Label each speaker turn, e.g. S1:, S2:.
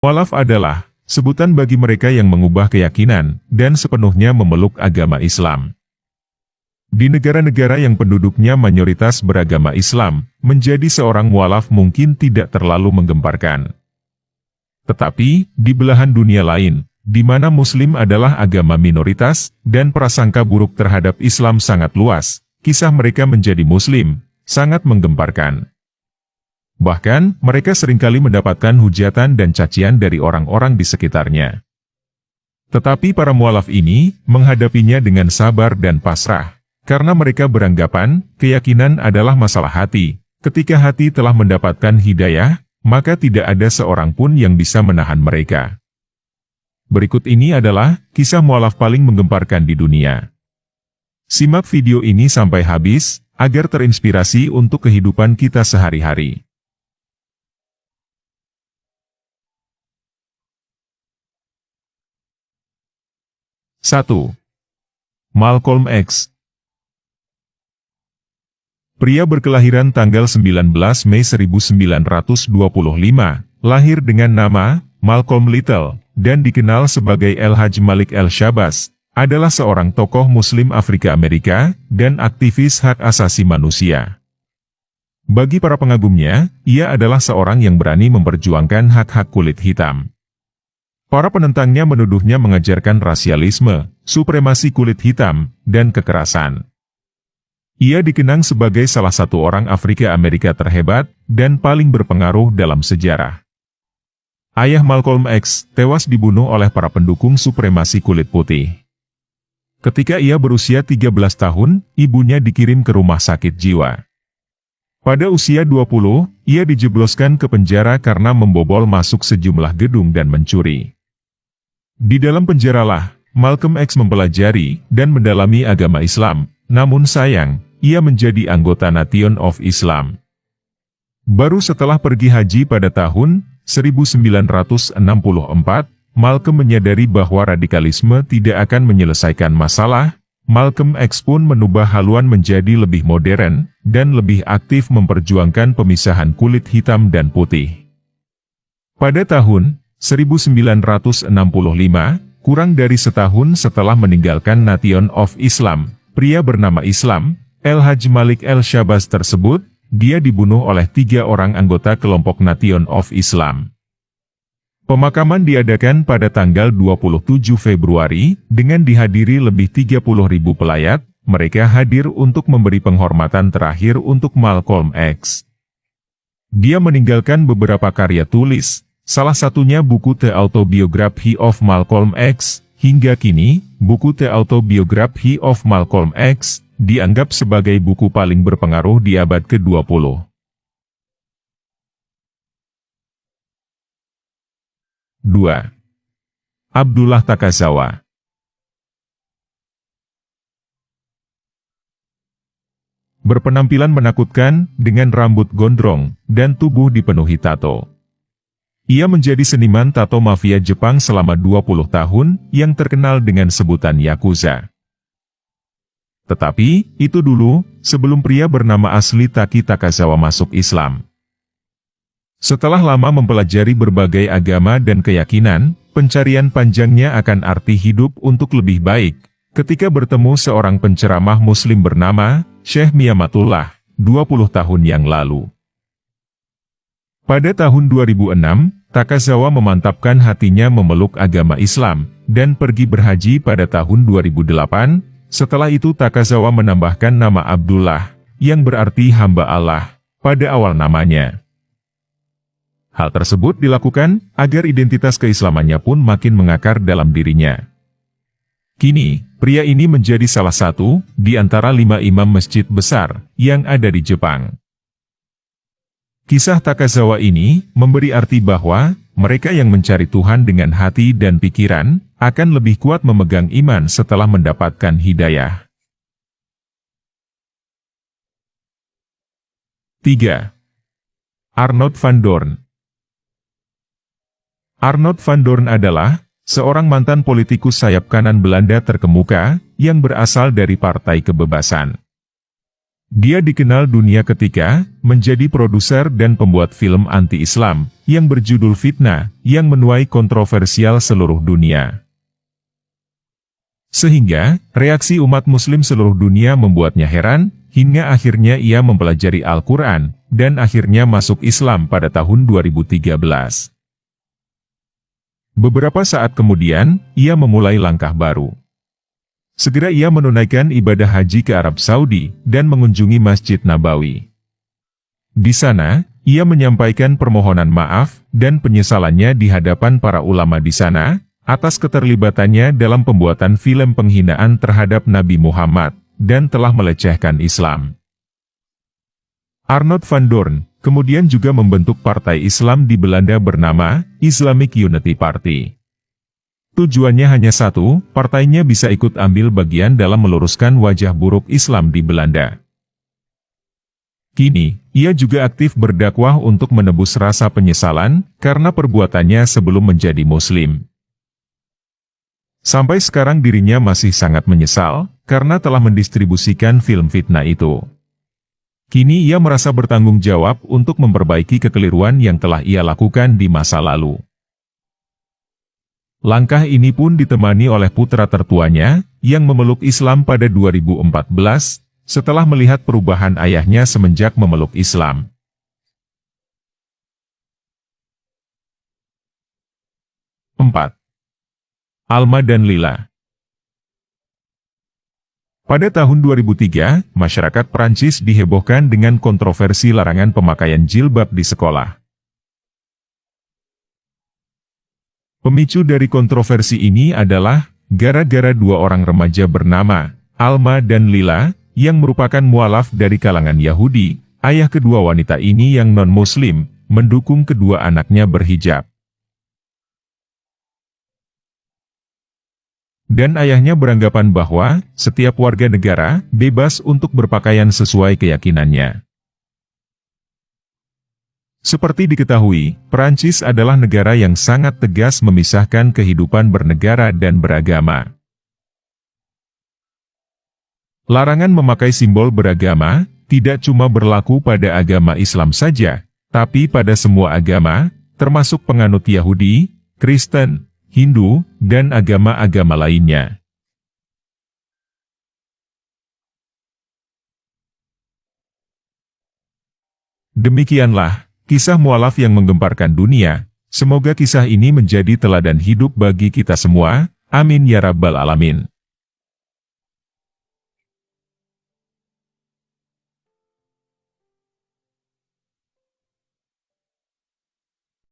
S1: Mualaf adalah sebutan bagi mereka yang mengubah keyakinan dan sepenuhnya memeluk agama Islam. Di negara-negara yang penduduknya mayoritas beragama Islam, menjadi seorang mualaf mungkin tidak terlalu menggemparkan. Tetapi, di belahan dunia lain, di mana Muslim adalah agama minoritas, dan prasangka buruk terhadap Islam sangat luas, kisah mereka menjadi Muslim sangat menggemparkan. Bahkan, mereka seringkali mendapatkan hujatan dan cacian dari orang-orang di sekitarnya. Tetapi para mualaf ini menghadapinya dengan sabar dan pasrah, karena mereka beranggapan keyakinan adalah masalah hati. Ketika hati telah mendapatkan hidayah, maka tidak ada seorang pun yang bisa menahan mereka. Berikut ini adalah kisah mualaf paling menggemparkan di dunia. Simak video ini sampai habis, agar terinspirasi untuk kehidupan kita sehari-hari. 1. Malcolm X. Pria berkelahiran tanggal 19 Mei 1925, lahir dengan nama Malcolm Little, dan dikenal sebagai El-Hajj Malik El-Shabazz, adalah seorang tokoh Muslim Afrika Amerika, dan aktivis hak asasi manusia. Bagi para pengagumnya, ia adalah seorang yang berani memperjuangkan hak-hak kulit hitam. Para penentangnya menuduhnya mengajarkan rasialisme, supremasi kulit hitam, dan kekerasan. Ia dikenang sebagai salah satu orang Afrika Amerika terhebat, dan paling berpengaruh dalam sejarah. Ayah Malcolm X tewas dibunuh oleh para pendukung supremasi kulit putih. Ketika ia berusia 13 tahun, ibunya dikirim ke rumah sakit jiwa. Pada usia 20, ia dijebloskan ke penjara karena membobol masuk sejumlah gedung dan mencuri. Di dalam penjaralah, Malcolm X mempelajari dan mendalami agama Islam, namun sayang, ia menjadi anggota Nation of Islam. Baru setelah pergi haji pada tahun 1964, Malcolm menyadari bahwa radikalisme tidak akan menyelesaikan masalah. Malcolm X pun menubah haluan menjadi lebih modern, dan lebih aktif memperjuangkan pemisahan kulit hitam dan putih. Pada tahun 1965, kurang dari setahun setelah meninggalkan Nation of Islam, pria bernama Islam, El-Hajj Malik El-Shabazz tersebut, dia dibunuh oleh 3 orang anggota kelompok Nation of Islam. Pemakaman diadakan pada tanggal 27 Februari, dengan dihadiri lebih 30.000 pelayat. Mereka hadir untuk memberi penghormatan terakhir untuk Malcolm X. Dia meninggalkan beberapa karya tulis, salah satunya buku The Autobiography of Malcolm X. Hingga kini, buku The Autobiography of Malcolm X dianggap sebagai buku paling berpengaruh di abad ke-20. 2. Abdullah Takazawa. Berpenampilan menakutkan, dengan rambut gondrong, dan tubuh dipenuhi tato. Ia menjadi seniman tato mafia Jepang selama 20 tahun, yang terkenal dengan sebutan Yakuza. Tetapi, itu dulu, sebelum pria bernama asli Taki Takazawa masuk Islam. Setelah lama mempelajari berbagai agama dan keyakinan, pencarian panjangnya akan arti hidup untuk lebih baik, ketika bertemu seorang penceramah Muslim bernama Syekh Miyamatullah, 20 tahun yang lalu. Pada tahun 2006, Takazawa memantapkan hatinya memeluk agama Islam, dan pergi berhaji pada tahun 2008, setelah itu Takazawa menambahkan nama Abdullah, yang berarti hamba Allah, pada awal namanya. Hal tersebut dilakukan agar identitas keislamannya pun makin mengakar dalam dirinya. Kini, pria ini menjadi salah satu di antara 5 imam masjid besar yang ada di Jepang. Kisah Takazawa ini memberi arti bahwa mereka yang mencari Tuhan dengan hati dan pikiran akan lebih kuat memegang iman setelah mendapatkan hidayah. 3. Arnold van Doorn. Arnold van Doorn adalah seorang mantan politikus sayap kanan Belanda terkemuka, yang berasal dari Partai Kebebasan. Dia dikenal dunia ketika menjadi produser dan pembuat film anti-Islam yang berjudul Fitnah, yang menuai kontroversial seluruh dunia. Sehingga, reaksi umat muslim seluruh dunia membuatnya heran, hingga akhirnya ia mempelajari Al-Quran, dan akhirnya masuk Islam pada tahun 2013. Beberapa saat kemudian, ia memulai langkah baru. Segera ia menunaikan ibadah haji ke Arab Saudi, dan mengunjungi Masjid Nabawi. Di sana, ia menyampaikan permohonan maaf, dan penyesalannya di hadapan para ulama di sana, atas keterlibatannya dalam pembuatan film penghinaan terhadap Nabi Muhammad, dan telah melecehkan Islam. Arnold van Doorn kemudian juga membentuk partai Islam di Belanda bernama Islamic Unity Party. Tujuannya hanya satu, partainya bisa ikut ambil bagian dalam meluruskan wajah buruk Islam di Belanda. Kini, ia juga aktif berdakwah untuk menebus rasa penyesalan, karena perbuatannya sebelum menjadi Muslim. Sampai sekarang dirinya masih sangat menyesal, karena telah mendistribusikan film fitnah itu. Kini ia merasa bertanggung jawab untuk memperbaiki kekeliruan yang telah ia lakukan di masa lalu. Langkah ini pun ditemani oleh putra tertuanya, yang memeluk Islam pada 2014, setelah melihat perubahan ayahnya semenjak memeluk Islam. Alma dan Lila. Pada tahun 2003, masyarakat Prancis dihebohkan dengan kontroversi larangan pemakaian jilbab di sekolah. Pemicu dari kontroversi ini adalah, gara-gara dua orang remaja bernama Alma dan Lila, yang merupakan mualaf dari kalangan Yahudi. Ayah kedua wanita ini yang non-Muslim, mendukung kedua anaknya berhijab. Dan ayahnya beranggapan bahwa, setiap warga negara, bebas untuk berpakaian sesuai keyakinannya. Seperti diketahui, Prancis adalah negara yang sangat tegas memisahkan kehidupan bernegara dan beragama. Larangan memakai simbol beragama, tidak cuma berlaku pada agama Islam saja, tapi pada semua agama, termasuk penganut Yahudi, Kristen, Hindu, dan agama-agama lainnya. Demikianlah kisah mualaf yang menggemparkan dunia. Semoga kisah ini menjadi teladan hidup bagi kita semua. Amin ya rabbal alamin.